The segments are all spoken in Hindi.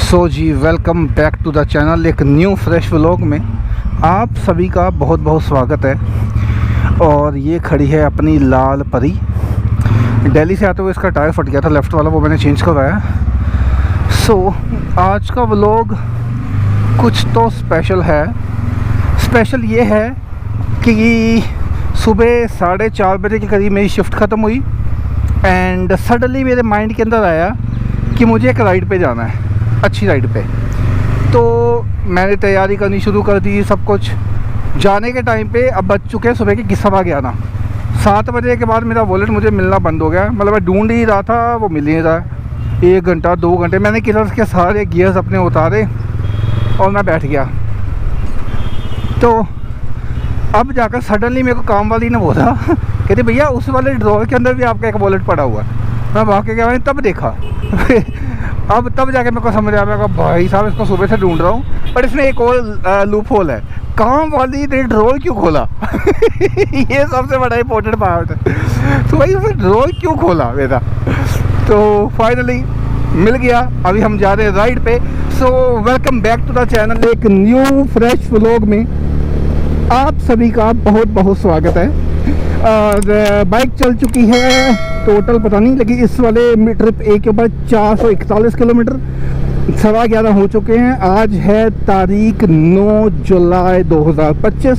सो जी, welcome back to the channel. एक न्यू फ्रेश व्लॉग में आप सभी का बहुत बहुत स्वागत है। और ये खड़ी है अपनी लाल परी। दिल्ली से आते हुए इसका टायर फट गया था लेफ़्ट वाला, वो मैंने चेंज करवाया। सो आज का व्लॉग कुछ तो स्पेशल है। स्पेशल ये है कि सुबह 4:30 बजे के करीब मेरी शिफ्ट ख़त्म हुई एंड सडनली मेरे माइंड के अंदर आया कि मुझे एक राइड पे जाना है, अच्छी राइड पे। तो मैंने तैयारी करनी शुरू कर दी, सब कुछ। जाने के टाइम पे अब बज चुके हैं सुबह के 11:11। 7 बजे के बाद मेरा वॉलेट मुझे मिलना बंद हो गया। मतलब मैं ढूंढ ही रहा था, वो मिल नहीं रहा। 1 घंटा 2 घंटे मैंने किलर्स के सारे गियर्स अपने उतारे और मैं बैठ गया। तो अब जाकर सडनली मेरे को काम वाली ने बोला, कहते भैया उस वाले ड्रॉवर के अंदर भी आपका एक वॉलेट पड़ा हुआ है। मैं भाग के गया, मैंने तब देखा अब तब जाके मेरे को समझ आया। मैं कहा भाई साहब इसको सुबह से ढूंढ रहा हूँ, पर इसमें एक और लूप होल है। काम वाली ने ड्रॉवर क्यों खोला ये सबसे बड़ा इंपॉर्टेंट पार्ट है। तो भाई उसने ड्रॉवर क्यों खोला मेरा। तो फाइनली मिल गया। अभी हम जा रहे हैं राइड पे। So welcome back to the channel. एक न्यू फ्रेश व्लॉग में आप सभी का बहुत बहुत स्वागत है। और बाइक चल चुकी है टोटल पता नहीं, लेकिन इस वाले ट्रिप एक के बाद 441 किलोमीटर, 11:15 हो चुके हैं। आज है तारीख 9 जुलाई 2025।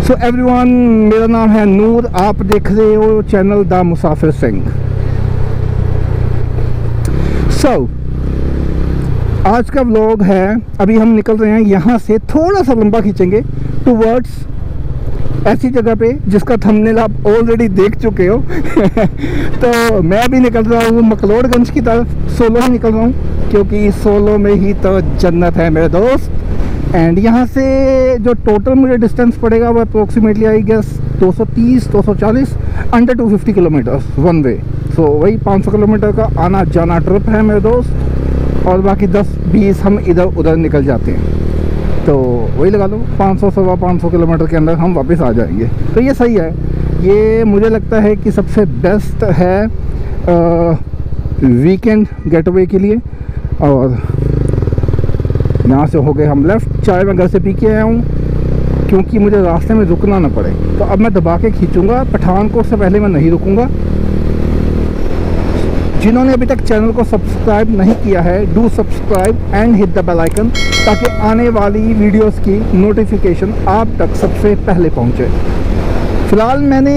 सो एवरीवन, मेरा नाम है नूर, आप देख रहे हो चैनल द मुसाफिर सिंह। सो आज का व्लॉग है, अभी हम निकल रहे हैं यहाँ से, थोड़ा सा लंबा खींचेंगे टूवर्ड्स ऐसी जगह पे जिसका थंबनेल आप ऑलरेडी देख चुके हो तो मैं भी निकल रहा हूँ मकलोडगंज की तरफ। सोलो ही निकल रहा हूँ क्योंकि सोलो में ही तो जन्नत है मेरे दोस्त। एंड यहाँ से जो टोटल मुझे डिस्टेंस पड़ेगा वो approximately I guess 230-240 under 250 kilometres one way. So वही 500 किलोमीटर का आना जाना ट्रिप है मेरे दोस्त। और बाकी 10-20 हम इधर उधर निकल जाते हैं, तो वही लगा लो 500-550 किलोमीटर के अंदर हम वापस आ जाएंगे। तो ये सही है। ये मुझे लगता है कि सबसे बेस्ट है वीकेंड गेटअवे के लिए। और यहाँ से हो गए हम लेफ़्ट। चाय मैं घर से पी के आया हूँ क्योंकि मुझे रास्ते में रुकना ना पड़े। तो अब मैं दबा के खींचूँगा। पठानकोट से पहले मैं नहीं रुकूँगा। जिन्होंने अभी तक चैनल को सब्सक्राइब नहीं किया है, do subscribe and hit the bell icon ताकि आने वाली वीडियोस की नोटिफिकेशन आप तक सबसे पहले पहुंचे। फ़िलहाल मैंने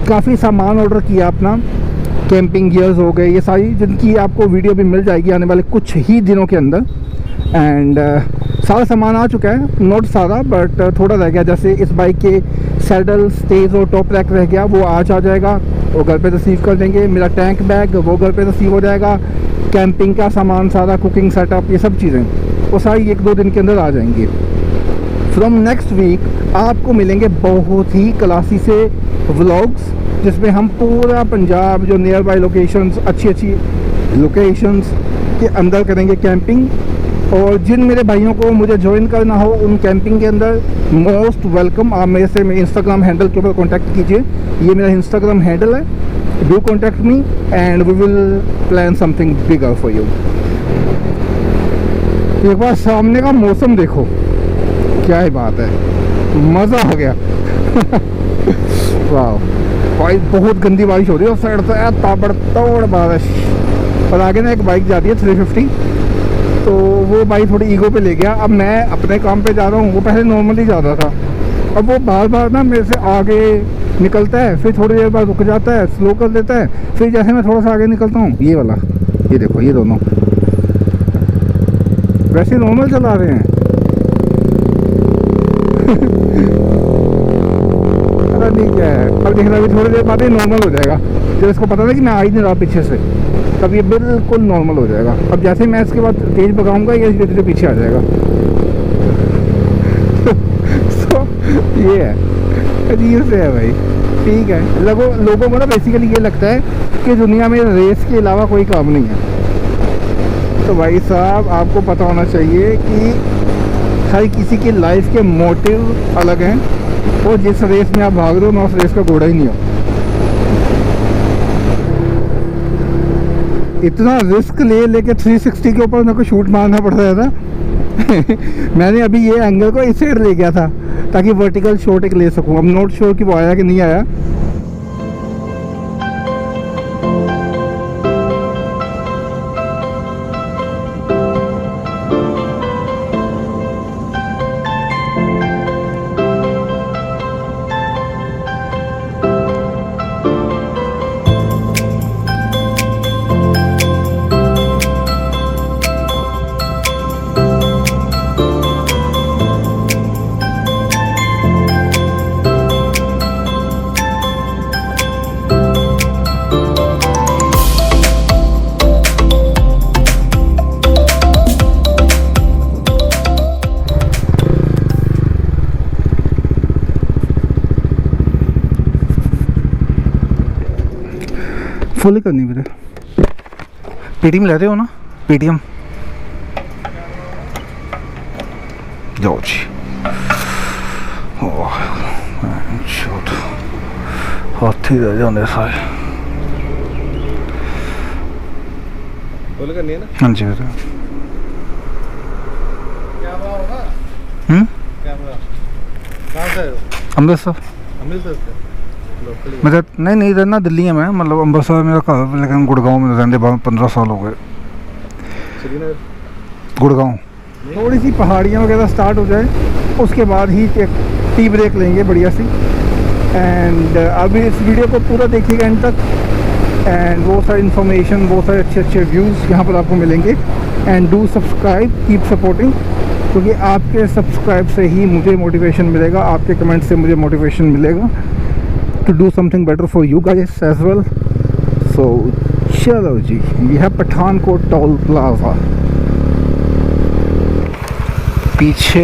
काफ़ी सामान ऑर्डर किया अपना। कैंपिंग गियर्स हो गए, ये सारी जिनकी आपको वीडियो भी मिल जाएगी आने वाले कुछ ही दिनों के अंदर। एंड सारा सामान आ चुका है, नॉट सारा बट थोड़ा रह गया। जैसे इस बाइक के सैडल, स्टेज और टॉप रैक रह गया, वो आज आ जाएगा, वो घर पे रिसीव कर देंगे। मेरा टैंक बैग वो घर पे रिसीव हो जाएगा। कैंपिंग का सामान सारा, कुकिंग सेटअप, ये सब चीज़ें वो सारी 1-2 दिन के अंदर आ जाएंगी। फ्रॉम नेक्स्ट वीक आपको मिलेंगे बहुत ही क्लासी से व्लॉग्स जिसमें हम पूरा पंजाब जो नियर बाई लोकेशंस, अच्छी अच्छी लोकेशंस के अंदर करेंगे कैंपिंग। और जिन मेरे भाइयों को मुझे ज्वाइन करना हो उन कैंपिंग के अंदर मोस्ट वेलकम। आप मेरे से इंस्टाग्राम हैंडल के ऊपर कॉन्टैक्ट कीजिए। ये मेरा इंस्टाग्राम हैंडल है, do contact me and we will plan something bigger for you. एक बार सामने का मौसम देखो, क्या ही बात है, मज़ा आ गया वाह भाई, बहुत गंदी बारिश हो रही है उस साइड से, ताबड़तोड़ बारिश। और आगे ना एक बाइक जाती है 350, तो वो बाइक थोड़ी ईगो पे ले गया। अब मैं अपने काम पे जा रहा हूँ, वो पहले नॉर्मली जा रहा था। अब वो बार बार ना मेरे से आगे निकलता है, फिर थोड़ी देर बाद रुक जाता है, स्लो कर देता है, फिर जैसे मैं थोड़ा सा आगे निकलता हूँ, ये वाला, ये देखो, ये दोनों वैसे नॉर्मल चला रहे हैं पता नहीं क्या है। अब देखना भी थोड़ी देर बाद ही नॉर्मल हो जाएगा। जब इसको पता था कि मैं आ ही नहीं रहा पीछे से, तब ये बिल्कुल नॉर्मल हो जाएगा। अब जैसे मैं इसके बाद तेज़ भगाऊंगा ये धीरे धीरे पीछे आ जाएगा तो ये है, अजीब से है भाई। ठीक है, लोगों को ना बेसिकली ये लगता है कि दुनिया में रेस के अलावा कोई काम नहीं है। तो भाई साहब आपको पता होना चाहिए कि हर किसी की लाइफ के मोटिव अलग हैं। वो जिस रेस में आप भाग रहे हो मैं उस रेस का घोड़ा ही नहीं हूँ। इतना रिस्क ले लेके 360 के ऊपर मेरे को शूट मारना पड़ रहा था। मैंने अभी ये एंगल को इस साइड ले गया था ताकि वर्टिकल शॉट एक ले सकूं। अब नॉट श्योर कि वो आया कि नहीं आया। फुल करनी मेरे पेटीएम लेते हो ना, पेटीएम जाओ जी। हाथी रह जाते सारे। फुल करनी है ना? हाँ जी बेटा। क्या भाव होगा? क्या भाव? कहाँ से हो? अमृतसर। अमृतसर से? लोकली? मेरा नहीं रहना दिल्ली है मैं, मतलब अमृतसर मेरा घर, लेकिन गुड़गांव में रहते 15 साल हो गए। श्रीनगर? गुड़गांव। थोड़ी सी पहाड़ियाँ वगैरह स्टार्ट हो जाए उसके बाद ही एक टी ब्रेक लेंगे बढ़िया सी। एंड अभी इस वीडियो को पूरा देखिएगा एंड तक। एंड बहुत सारी इन्फॉर्मेशन, बहुत सारे अच्छे व्यूज़ यहाँ पर आपको मिलेंगे। And do subscribe, keep supporting, क्योंकि आपके सब्सक्राइब से ही मुझे मोटिवेशन मिलेगा, आपके कमेंट से मुझे मोटिवेशन मिलेगा to do something better for you guys as well. So चलो जी, ये है पठानकोट टोल प्लाजा। पीछे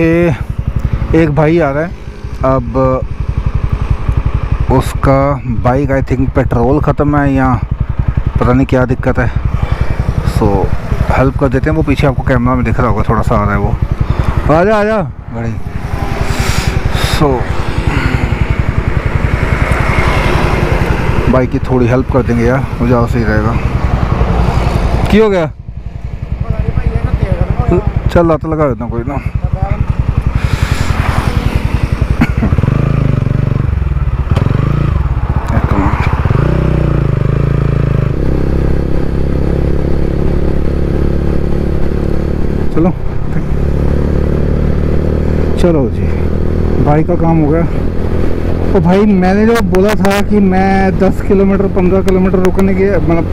एक भाई आ रहा है, अब उसका बाइक आई थिंक पेट्रोल ख़त्म है या पता नहीं क्या दिक्कत है। सो हेल्प कर देते हैं। वो पीछे आपको कैमरा में दिख रहा होगा, थोड़ा सा आ रहा है वो। आजा गाड़ी। सो बाइक की थोड़ी हेल्प कर देंगे यार, वो ज़्यादा सही रहेगा। क्यों हो गया? चल लात लगा देता हूँ कोई ना। चलो जी, भाई का काम हो गया। तो भाई मैंने जो बोला था कि मैं 10 किलोमीटर 15 किलोमीटर रुकने के, मतलब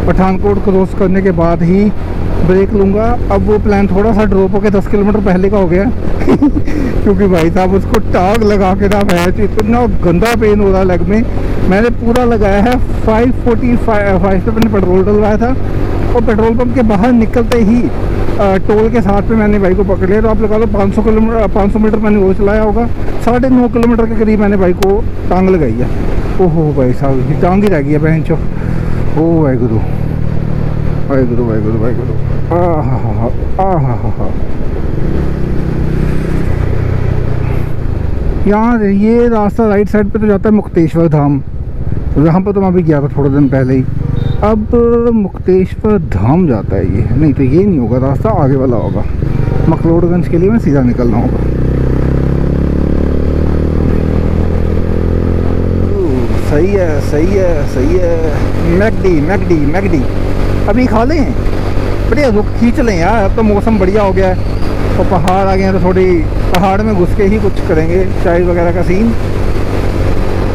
पठानकोट क्रॉस करने के बाद ही ब्रेक लूँगा, अब वो प्लान थोड़ा सा ड्रॉप होकर 10 किलोमीटर पहले का हो गया। क्योंकि भाई साहब उसको टाग लगा के ना भैंस इतना गंदा पेन हो रहा लेग में। मैंने पूरा लगाया है 545 पे मैंने पेट्रोल डलवाया था, और पेट्रोल पंप के बाहर निकलते ही टोल के साथ में मैंने बाइक को पकड़ लिया। तो आप लगा लो 500 मीटर मैंने वो चलाया होगा। 9.5 किलोमीटर के करीब मैंने बाइक को टांग लगाई है। ओहो भाई साहब, ये टांग ही रह गई है बहन चो। ओ वाहेगुरु वाहेगुरु वाहेगुरु वाहेगुरु। यहाँ ये रास्ता राइट साइड पे तो जाता है मुक्तेश्वर धाम, जहाँ पर तो मैं अभी गया था थोड़े दिन पहले ही। अब मुक्तेश्वर धाम जाता है ये, नहीं तो ये नहीं होगा, रास्ता आगे वाला होगा। मकलोडगंज के लिए मैं सीधा निकलना होगा। सही है सही है सही है। मैकडी अभी खा लें, बढ़िया रुक खींच लें यार। अब तो मौसम बढ़िया हो गया है और पहाड़ आ गए हैं, तो थोड़ी पहाड़ में घुस के ही कुछ करेंगे, चाय वगैरह का सीन।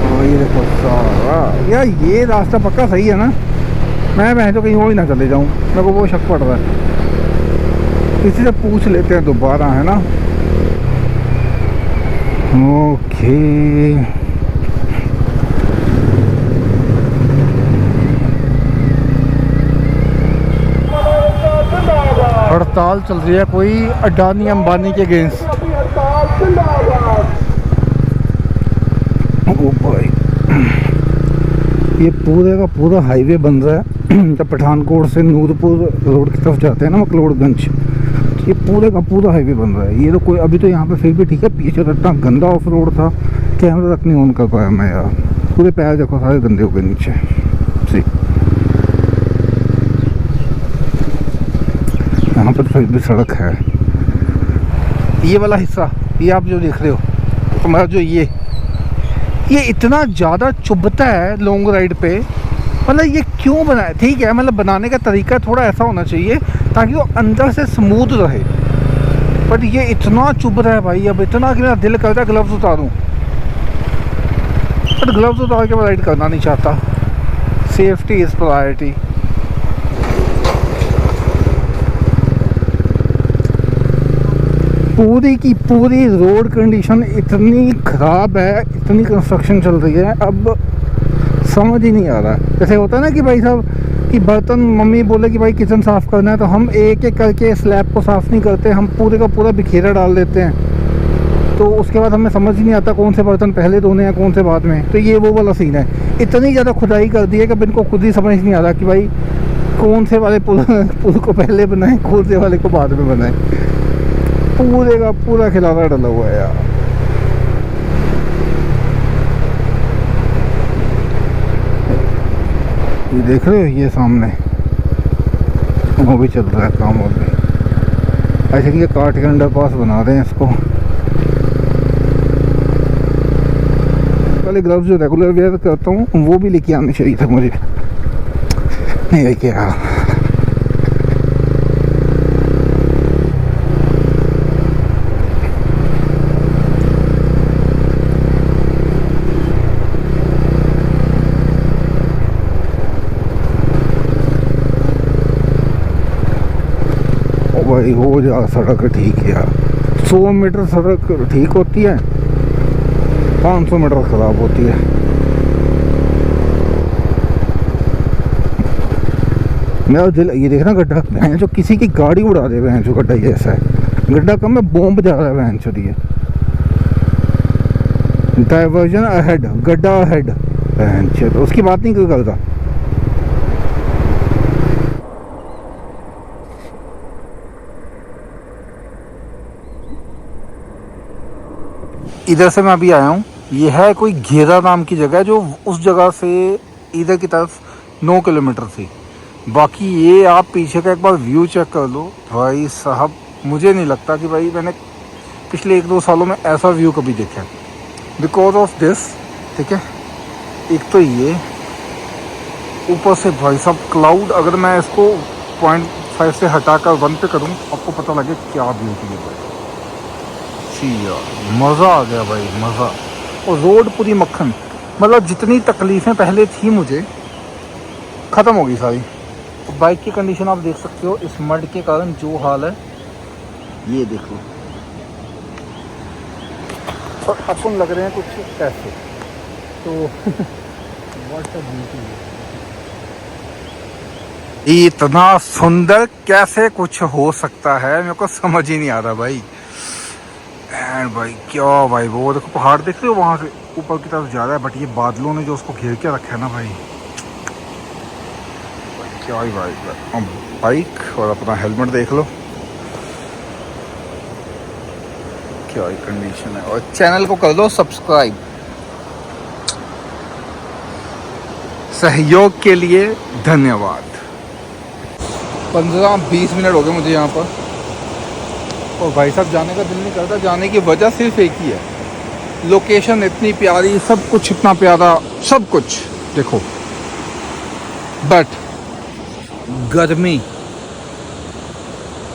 और ये देखो सारा यार, ये रास्ता पक्का सही है ना? मैं तो कहीं और ही ना चले जाऊँ, मेरे को वो शक पड़ रहा है। किसी से पूछ लेते हैं दोबारा, है ना? ओके, हड़ताल चल रही है कोई अडानी अंबानी के अगेंस्ट। ओ भाई, ये पूरे का पूरा हाईवे बन रहा है। जब पठानकोट से नूरपुर रोड की तरफ जाते हैं ना, मकलोडगंज, ये पूरे का पूरा हाईवे बन रहा है। ये तो कोई अभी तो यहाँ पे फिर भी ठीक है, पीछे तो इतना गंदा ऑफ रोड था, कैमरा तक नहीं ऑन कर पाया मैं यार। पूरे पैर देखो सारे गंदे हो गए नीचे सी। यहाँ पर फिर भी सड़क है। ये वाला हिस्सा ये आप जो देख रहे हो हमारा जो ये इतना ज़्यादा चुभता है लॉन्ग राइड पे। मतलब ये क्यों बनाया? ठीक है, मतलब बनाने का तरीका थोड़ा ऐसा होना चाहिए ताकि वो अंदर से स्मूथ रहे, बट ये इतना चुभ रहा है भाई, अब इतना कि मेरा दिल करता है ग्लव्स उतारूं, बट ग्लव्स उतार के मैं राइड करना नहीं चाहता। Safety is priority. पूरी की पूरी रोड कंडीशन इतनी ख़राब है, इतनी कंस्ट्रक्शन चल रही है, अब समझ ही नहीं आ रहा है। जैसे होता है ना कि भाई साहब कि बर्तन मम्मी बोले कि भाई किचन साफ़ करना है तो हम एक एक करके स्लैब को साफ़ नहीं करते, हम पूरे का पूरा बिखेरा डाल देते हैं, तो उसके बाद हमें समझ ही नहीं आता कौन से बर्तन पहले धोने हैं कौन से बाद में। तो ये वो वाला सीन है। इतनी ज़्यादा खुदाई कर दी है कि अब इनको खुद ही समझ नहीं आ रहा कि भाई कौन से वाले पुल को पहले बनाएं, कौन से वाले को बाद में बनाएं। पूरे का पूरा खिलाड़ा डला हुआ है यार। ये देख रहे हो ये सामने वो भी चल रहा है काम अभी। आई थिंक ये काट के अंडर पास बना रहे हैं इसको। पहले ग्लव्स जो रेगुलर वेयर करता हूँ वो भी लेके आने चाहिए था मुझे, नहीं लेके आया। भाई हो जा सड़क ठीक है यार। 100 मीटर सड़क ठीक होती है, 500 मीटर ख़राब होती है। मेरा दिल ये देखना गड्ढा भैंस जो किसी की गाड़ी उड़ा दे, भैंस जो गड्ढा ये ऐसा है, गड्ढा कम है बॉम्ब जा रहा है भैंस जो दिए। डाइवर्जन अहेड, गड्ढा अहेड, भैंस तो उसकी बात नहीं कोई करता। इधर से मैं अभी आया हूँ, ये है कोई घेरा नाम की जगह जो उस जगह से इधर की तरफ 9 किलोमीटर थी। बाकी ये आप पीछे का एक बार व्यू चेक कर लो भाई साहब, मुझे नहीं लगता कि भाई मैंने पिछले 1-2 सालों में ऐसा व्यू कभी देखा है। बिकॉज ऑफ दिस, ठीक है, एक तो ये ऊपर से भाई साहब क्लाउड, अगर मैं इसको 0.5 से हटाकर 1 पे करूँ आपको पता लगे क्या ब्यूटी है भाई। यार मज़ा आ गया भाई, मज़ा। और रोड पूरी मक्खन, मतलब जितनी तकलीफ़ें पहले थी मुझे ख़त्म हो गई सारी। तो बाइक की कंडीशन आप देख सकते हो, इस मड के कारण जो हाल है ये देखो। और अपन लग रहे हैं कुछ ऐसे, तो व्हाट अ ब्यूटी है। इतना सुंदर कैसे कुछ हो सकता है मेरे को समझ ही नहीं आ रहा भाई। एंड भाई क्या भाई, वो देखो पहाड़ देख रहे हो वहाँ से ऊपर की तरफ जा रहा है, बट ये बादलों ने जो उसको घेर के रखा है ना भाई, क्या ही भाई। बाइक और अपना हेलमेट देख लो, क्या ही कंडीशन है। और चैनल को कर लो सब्सक्राइब। सहयोग के लिए धन्यवाद। 15-20 मिनट हो गए मुझे यहाँ पर, और भाई साहब जाने का दिल नहीं करता। जाने की वजह सिर्फ एक ही है, लोकेशन इतनी प्यारी, सब कुछ इतना प्यारा, सब कुछ देखो, बट गर्मी,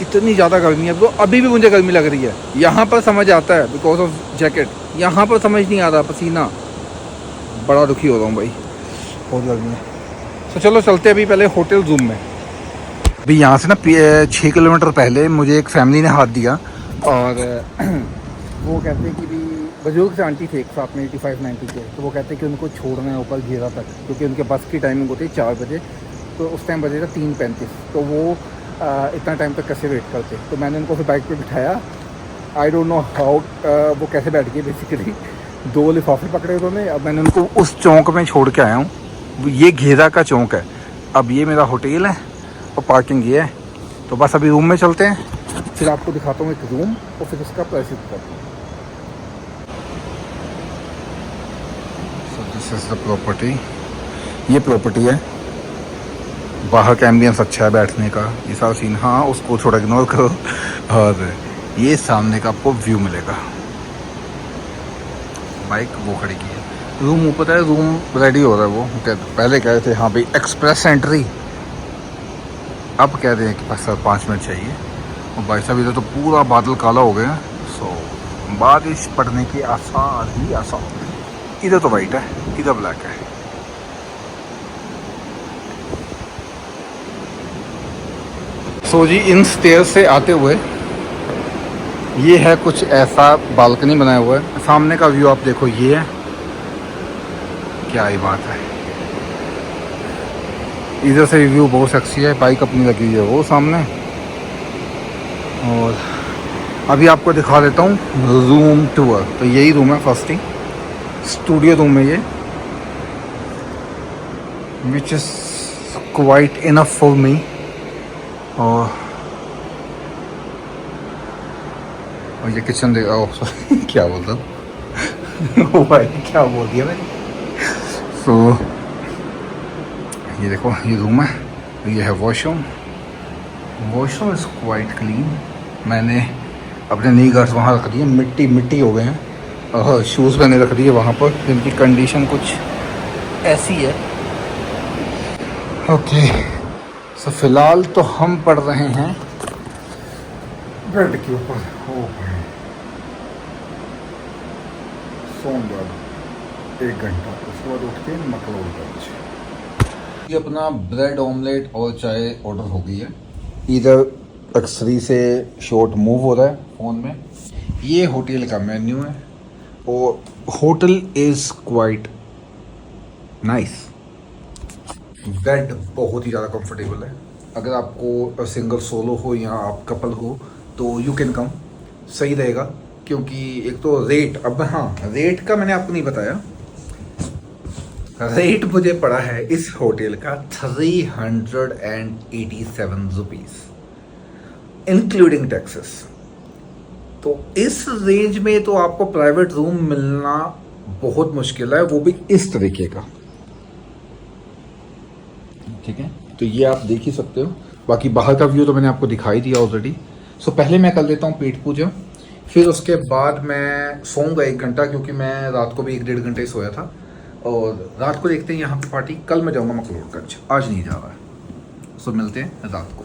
इतनी ज़्यादा गर्मी है। तो अभी भी मुझे गर्मी लग रही है। यहाँ पर समझ आता है बिकॉज ऑफ जैकेट, यहाँ पर समझ नहीं आ रहा, पसीना, बड़ा दुखी हो रहा हूँ भाई, बहुत गर्मी है। तो चलो चलते अभी पहले होटल रूम में। अभी यहाँ से ना 6 किलोमीटर पहले मुझे एक फैमिली ने हाथ दिया, और वो कहते हैं कि भी बुजुर्ग से आंटी थे एक साथ में 85-90 के, तो वो कहते हैं कि उनको छोड़ना है ऊपर घेरा तक, क्योंकि उनके बस की टाइमिंग होती है 4 बजे, तो उस टाइम बजेगा 3:35, तो वो इतना टाइम तक कैसे वेट करते। तो मैंने उनको फिर बाइक पे बिठाया, आई डोंट नो हाउ वो कैसे बैठ गए। बेसिकली 2 लिफाफे पकड़े उन्होंने। अब मैंने उनको उस चौक में छोड़ के आया हूँ, ये घेरा का चौक है। अब ये मेरा होटल है और पार्किंग ये है, तो बस अभी रूम में चलते हैं, फिर आपको दिखाता हूँ एक रूम और फिर उसका प्राइस बताता हूँ। This is the property. ये प्रॉपर्टी है, बाहर का एम्बियंस अच्छा है बैठने का, ये सारा सीन, हाँ उसको थोड़ा इग्नोर करो। और ये सामने का आपको व्यू मिलेगा। बाइक वो खड़ी की है, रूम ऊपर है, रूम रेडी हो रहा है। वो पहले कह रहे थे हाँ भाई एक्सप्रेस एंट्री, अब कह रहे हैं कि बस 5 मिनट चाहिए। और भाई साहब इधर तो पूरा बादल काला हो गया, सो बारिश पड़ने की आसार ही आसार। इधर तो वाइट है, इधर ब्लैक है। सो जी इन स्टेयर से आते हुए ये है कुछ ऐसा बालकनी बनाया हुआ है। सामने का व्यू आप देखो, ये है, क्या ही बात है। इधर से व्यू बहुत सेक्सी है, बाइक अपनी लगी हुई है वो सामने। और अभी आपको दिखा देता हूँ रूम टूर। तो यही रूम है, फर्स्ट ही स्टूडियो रूम है ये, which is quite enough for me. और ये किचन देखा, ओह सॉरी क्या बोलता हूँ भाई, क्या बोल दिया मैंने। सो ये देखो, ये रूम है, ये है washroom. Washroom is quite clean. मैंने अपने नी गार्ड्स वहाँ रख दिए, मिट्टी मिट्टी हो गए हैं, और शूज़ मैंने रख दिए वहाँ पर, जिनकी कंडीशन कुछ ऐसी है। ओके सो फिलहाल तो हम पढ़ रहे हैं बेड के ऊपर। ओ भाई सोमवार 1 घंटा, उसके बाद उठ के McDonald's। ये अपना ब्रेड ऑमलेट और चाय ऑर्डर हो गई है। इधर एक्स3 से शॉट मूव हो रहा है फ़ोन में। ये होटल का मेन्यू है, और hotel is quite nice. Bed बहुत ही ज़्यादा कंफर्टेबल है। अगर आपको सिंगल सोलो हो या आप कपल हो तो यू कैन कम, सही रहेगा। क्योंकि एक तो रेट, अब हाँ रेट का मैंने आपको नहीं बताया, रेट मुझे पड़ा है इस होटल का 387 रुपीज़ इंक्लूडिंग टैक्सेस। तो इस रेंज में तो आपको प्राइवेट रूम मिलना बहुत मुश्किल है, वो भी इस तरीके का। ठीक है, तो ये आप देख ही सकते हो। बाकी बाहर का व्यू तो मैंने आपको दिखाई दिया ऑलरेडी। सो पहले मैं कर लेता हूँ पेट पूजा, फिर उसके बाद मैं सोऊंगा 1 घंटा, क्योंकि मैं रात को भी 1-1.5 घंटे ही सोया था। और रात को देखते हैं यहाँ पे पार्टी। कल मैं जाऊँगा मकलोडगंज, आज नहीं जा रहा है। सो मिलते हैं रात को।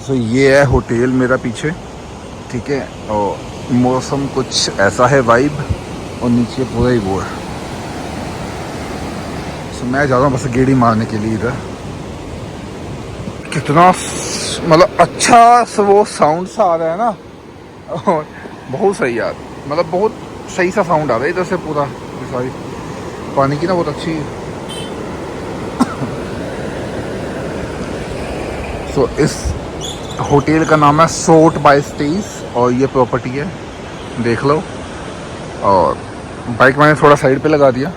सो ये है होटल मेरा पीछे, ठीक है। और मौसम कुछ ऐसा है, वाइब, और नीचे पूरा ही वो है। सो मैं जा रहा हूँ बस गेड़ी मारने के लिए इधर। कितना मतलब अच्छा वो साउंड सा आ रहा है ना, और बहुत सही यार, मतलब बहुत सही सा साउंड आ रहा है इधर से। पूरा सारी पानी की ना बहुत अच्छी। सो इस होटल का नाम है सोट बाय स्टेज, और ये प्रॉपर्टी है, देख लो। और बाइक मैंने थोड़ा साइड पे लगा दिया।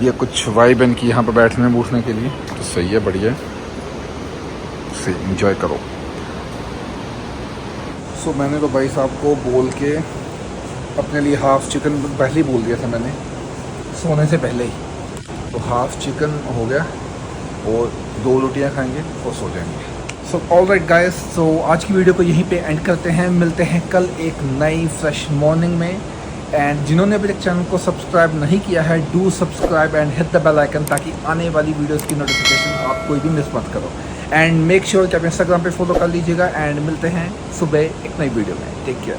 ये कुछ वाइब इनकी यहाँ पे बैठने बूठने के लिए, तो सही है, बढ़िया है, सही एंजॉय करो। सो मैंने तो भाई साहब को बोल के अपने लिए हाफ़ चिकन पहले ही बोल दिया था मैंने, सोने से पहले ही। तो हाफ़ चिकन हो गया, और 2 रोटियाँ खाएंगे और सो जाएंगे। सो ऑलराइट गाइस, सो आज की वीडियो को यहीं पे एंड करते हैं। मिलते हैं कल एक नई फ्रेश मॉर्निंग में। एंड जिन्होंने अभी तक चैनल को सब्सक्राइब नहीं किया है, do subscribe and hit the bell icon, ताकि आने वाली वीडियोस की नोटिफिकेशन आप कोई भी मिस मत करो। एंड मेक श्योर कि आप इंस्टाग्राम पे फॉलो कर लीजिएगा। एंड मिलते हैं सुबह एक नई वीडियो में। Take care.